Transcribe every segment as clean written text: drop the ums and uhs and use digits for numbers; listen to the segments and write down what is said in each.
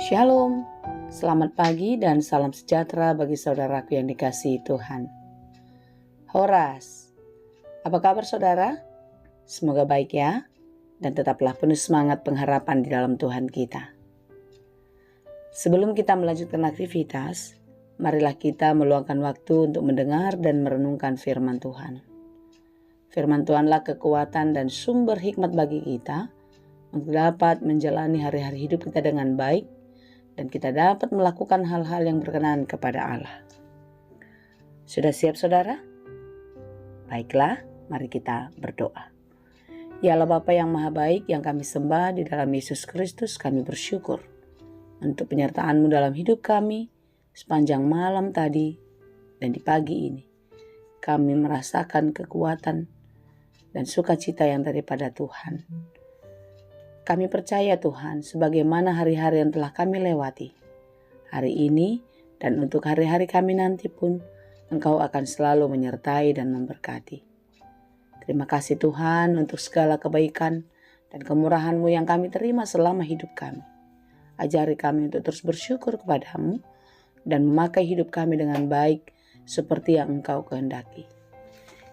Shalom, selamat pagi dan salam sejahtera bagi saudaraku yang dikasihi Tuhan. Horas, apa kabar saudara? Semoga baik ya, dan tetaplah penuh semangat pengharapan di dalam Tuhan kita. Sebelum kita melanjutkan aktivitas, marilah kita meluangkan waktu untuk mendengar dan merenungkan firman Tuhan. Firman Tuhanlah kekuatan dan sumber hikmat bagi kita untuk dapat menjalani hari-hari hidup kita dengan baik, dan kita dapat melakukan hal-hal yang berkenan kepada Allah. Sudah siap saudara? Baiklah, mari kita berdoa. Ya Allah Bapa yang Maha Baik yang kami sembah di dalam Yesus Kristus, kami bersyukur untuk penyertaan-Mu dalam hidup kami sepanjang malam tadi dan di pagi ini. Kami merasakan kekuatan dan sukacita yang daripada Tuhan. Kami percaya Tuhan, sebagaimana hari-hari yang telah kami lewati, hari ini dan untuk hari-hari kami nanti pun, Engkau akan selalu menyertai dan memberkati. Terima kasih Tuhan untuk segala kebaikan dan kemurahan-Mu yang kami terima selama hidup kami. Ajari kami untuk terus bersyukur kepada-Mu dan memakai hidup kami dengan baik seperti yang Engkau kehendaki.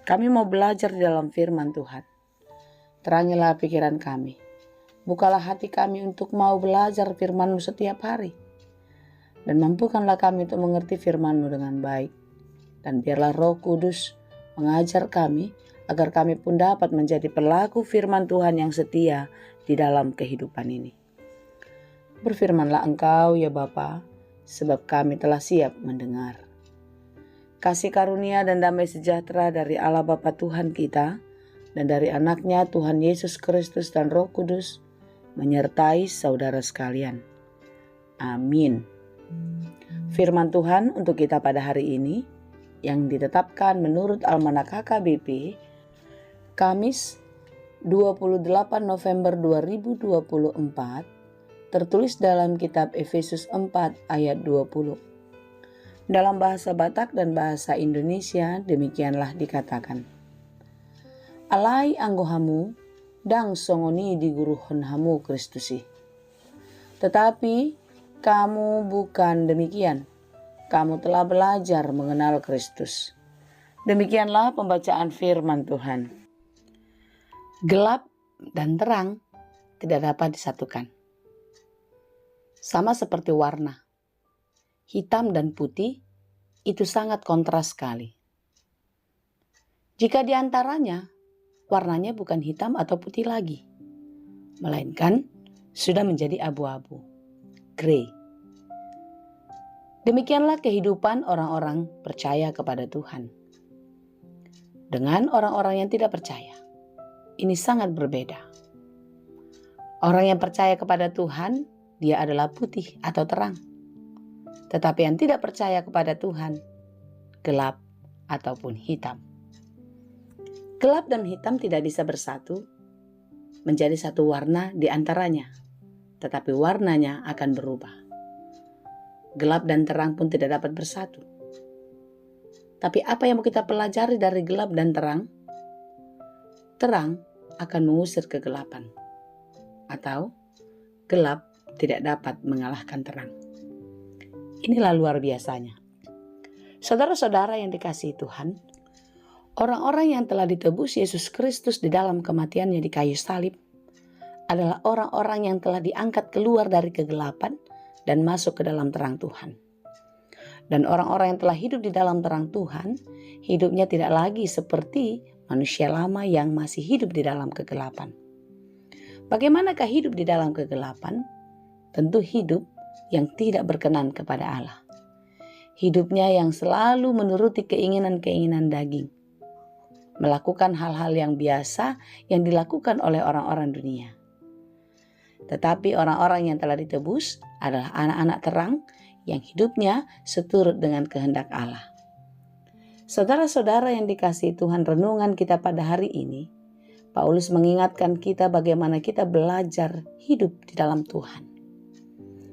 Kami mau belajar di dalam firman Tuhan. Terangilah pikiran kami. Bukalah hati kami untuk mau belajar firman-Mu setiap hari. Dan mampukanlah kami untuk mengerti firman-Mu dengan baik. Dan biarlah Roh Kudus mengajar kami agar kami pun dapat menjadi pelaku firman Tuhan yang setia di dalam kehidupan ini. Berfirmanlah Engkau ya Bapa, sebab kami telah siap mendengar. Kasih karunia dan damai sejahtera dari Allah Bapa Tuhan kita dan dari anaknya Tuhan Yesus Kristus dan Roh Kudus menyertai saudara sekalian. Amin. Firman Tuhan untuk kita pada hari ini yang ditetapkan menurut Almanak HKBP Kamis 28 November 2024 tertulis dalam kitab Efesus 4 ayat 20. Dalam bahasa Batak dan bahasa Indonesia demikianlah dikatakan. Alai anggohamu dang songoni di guruhon hamu Kristusi. Tetapi kamu bukan demikian. Kamu telah belajar mengenal Kristus. Demikianlah pembacaan firman Tuhan. Gelap dan terang tidak dapat disatukan. Sama seperti warna. Hitam dan putih itu sangat kontras sekali. Jika di antaranya warnanya bukan hitam atau putih lagi, melainkan sudah menjadi abu-abu, grey. Demikianlah kehidupan orang-orang percaya kepada Tuhan. Dengan orang-orang yang tidak percaya, ini sangat berbeda. Orang yang percaya kepada Tuhan, dia adalah putih atau terang. Tetapi yang tidak percaya kepada Tuhan, gelap ataupun hitam. Gelap dan hitam tidak bisa bersatu menjadi satu warna di antaranya, tetapi warnanya akan berubah. Gelap dan terang pun tidak dapat bersatu. Tapi apa yang mau kita pelajari dari gelap dan terang? Terang akan mengusir kegelapan, atau gelap tidak dapat mengalahkan terang. Inilah luar biasanya. Saudara-saudara yang dikasihi Tuhan, orang-orang yang telah ditebus Yesus Kristus di dalam kematiannya di kayu salib adalah orang-orang yang telah diangkat keluar dari kegelapan dan masuk ke dalam terang Tuhan. Dan orang-orang yang telah hidup di dalam terang Tuhan, hidupnya tidak lagi seperti manusia lama yang masih hidup di dalam kegelapan. Bagaimanakah hidup di dalam kegelapan? Tentu hidup yang tidak berkenan kepada Allah. Hidupnya yang selalu menuruti keinginan-keinginan daging. Melakukan hal-hal yang biasa yang dilakukan oleh orang-orang dunia. Tetapi orang-orang yang telah ditebus adalah anak-anak terang yang hidupnya seturut dengan kehendak Allah. Saudara-saudara yang dikasihi Tuhan, renungan kita pada hari ini, Paulus mengingatkan kita bagaimana kita belajar hidup di dalam Tuhan.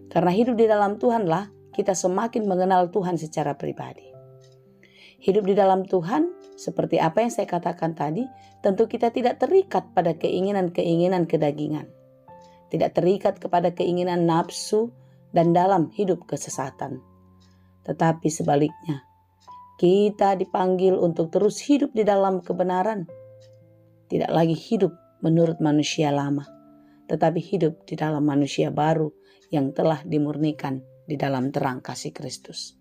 Karena hidup di dalam Tuhanlah kita semakin mengenal Tuhan secara pribadi. Hidup di dalam Tuhan, seperti apa yang saya katakan tadi, tentu kita tidak terikat pada keinginan-keinginan kedagingan. Tidak terikat kepada keinginan nafsu, dan dalam hidup kesesatan. Tetapi sebaliknya, kita dipanggil untuk terus hidup di dalam kebenaran. Tidak lagi hidup menurut manusia lama, tetapi hidup di dalam manusia baru yang telah dimurnikan di dalam terang kasih Kristus.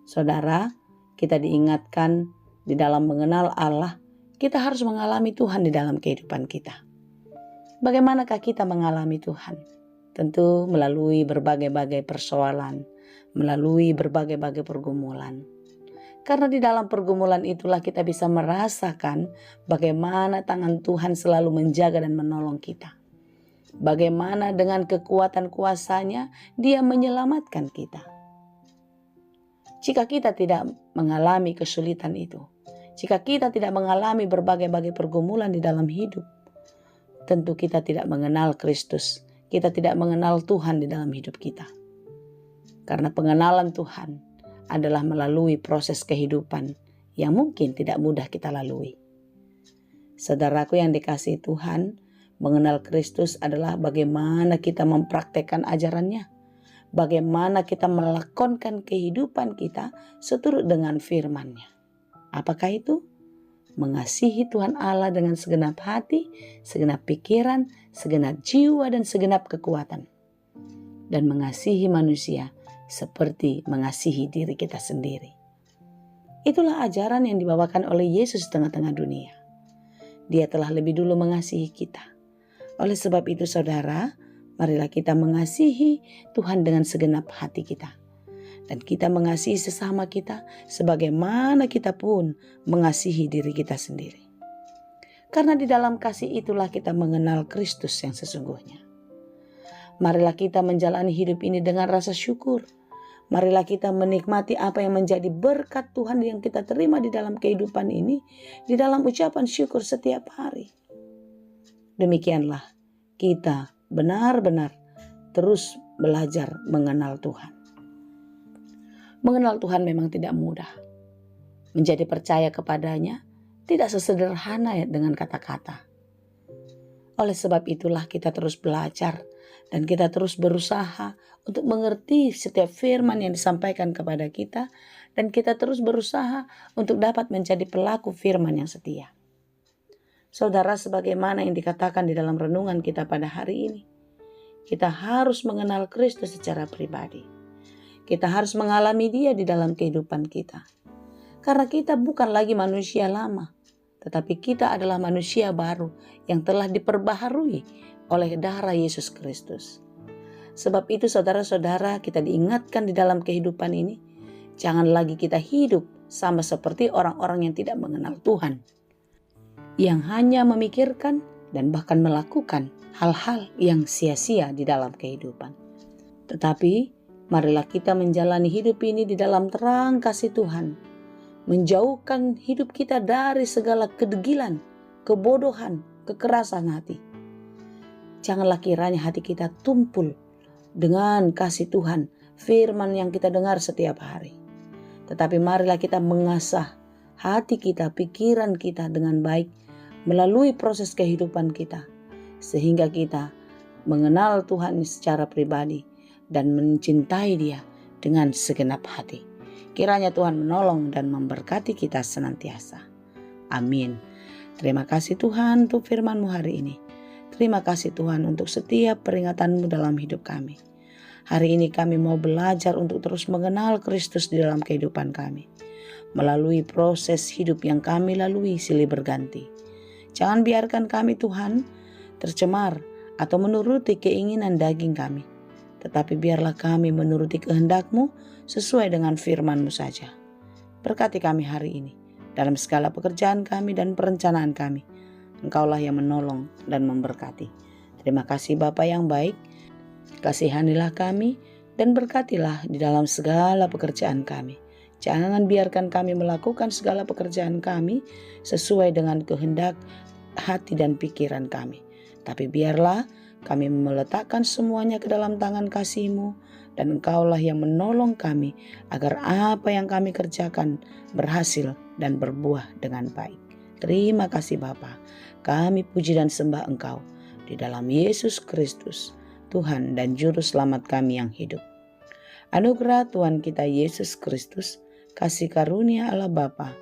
Saudara, kita diingatkan di dalam mengenal Allah, kita harus mengalami Tuhan di dalam kehidupan kita. Bagaimanakah kita mengalami Tuhan? Tentu melalui berbagai-bagai persoalan, melalui berbagai-bagai pergumulan. Karena di dalam pergumulan itulah kita bisa merasakan bagaimana tangan Tuhan selalu menjaga dan menolong kita. Bagaimana dengan kekuatan kuasa-Nya Dia menyelamatkan kita. Jika kita tidak mengalami kesulitan itu, jika kita tidak mengalami berbagai-bagai pergumulan di dalam hidup, tentu kita tidak mengenal Kristus, kita tidak mengenal Tuhan di dalam hidup kita. Karena pengenalan Tuhan adalah melalui proses kehidupan yang mungkin tidak mudah kita lalui. Saudaraku yang dikasihi Tuhan, mengenal Kristus adalah bagaimana kita mempraktekkan ajarannya, bagaimana kita melakonkan kehidupan kita seturut dengan firman-Nya. Apakah itu? Mengasihi Tuhan Allah dengan segenap hati, segenap pikiran, segenap jiwa, dan segenap kekuatan. Dan mengasihi manusia seperti mengasihi diri kita sendiri. Itulah ajaran yang dibawakan oleh Yesus di tengah-tengah dunia. Dia telah lebih dulu mengasihi kita. Oleh sebab itu saudara, marilah kita mengasihi Tuhan dengan segenap hati kita. Dan kita mengasihi sesama kita sebagaimana kita pun mengasihi diri kita sendiri. Karena di dalam kasih itulah kita mengenal Kristus yang sesungguhnya. Marilah kita menjalani hidup ini dengan rasa syukur. Marilah kita menikmati apa yang menjadi berkat Tuhan yang kita terima di dalam kehidupan ini, di dalam ucapan syukur setiap hari. Demikianlah kita benar-benar terus belajar mengenal Tuhan. Mengenal Tuhan memang tidak mudah. Menjadi percaya kepadanya tidak sesederhana dengan kata-kata. Oleh sebab itulah kita terus belajar dan kita terus berusaha untuk mengerti setiap firman yang disampaikan kepada kita, dan kita terus berusaha untuk dapat menjadi pelaku firman yang setia. Saudara, sebagaimana yang dikatakan di dalam renungan kita pada hari ini, kita harus mengenal Kristus secara pribadi. Kita harus mengalami Dia di dalam kehidupan kita. Karena kita bukan lagi manusia lama, tetapi kita adalah manusia baru yang telah diperbaharui oleh darah Yesus Kristus. Sebab itu saudara-saudara, kita diingatkan di dalam kehidupan ini, jangan lagi kita hidup sama seperti orang-orang yang tidak mengenal Tuhan, yang hanya memikirkan dan bahkan melakukan hal-hal yang sia-sia di dalam kehidupan. Tetapi marilah kita menjalani hidup ini di dalam terang kasih Tuhan, menjauhkan hidup kita dari segala kedegilan, kebodohan, kekerasan hati. Janganlah kiranya hati kita tumpul dengan kasih Tuhan, firman yang kita dengar setiap hari. Tetapi marilah kita mengasah hati kita, pikiran kita dengan baik melalui proses kehidupan kita, sehingga kita mengenal Tuhan secara pribadi dan mencintai Dia dengan segenap hati. Kiranya Tuhan menolong dan memberkati kita senantiasa. Amin. Terima kasih Tuhan untuk firman-Mu hari ini. Terima kasih Tuhan untuk setiap peringatan-Mu dalam hidup kami. Hari ini kami mau belajar untuk terus mengenal Kristus di dalam kehidupan kami, melalui proses hidup yang kami lalui silih berganti. Jangan biarkan kami Tuhan tercemar atau menuruti keinginan daging kami, tetapi biarlah kami menuruti kehendak-Mu sesuai dengan firman-Mu saja. Berkati kami hari ini dalam segala pekerjaan kami dan perencanaan kami. Engkaulah yang menolong dan memberkati. Terima kasih Bapa yang baik. Kasihanilah kami dan berkatilah di dalam segala pekerjaan kami. Jangan biarkan kami melakukan segala pekerjaan kami sesuai dengan kehendak hati dan pikiran kami. Tapi biarlah kami meletakkan semuanya ke dalam tangan kasih-Mu, dan Engkaulah yang menolong kami agar apa yang kami kerjakan berhasil dan berbuah dengan baik. Terima kasih Bapa. Kami puji dan sembah Engkau di dalam Yesus Kristus. Tuhan dan Juru Selamat kami yang hidup. Anugerah Tuhan kita Yesus Kristus, kasih karunia Allah Bapa,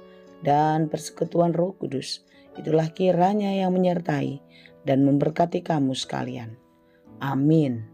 dan persekutuan Roh Kudus, itulah kiranya yang menyertai dan memberkati kamu sekalian. Amin.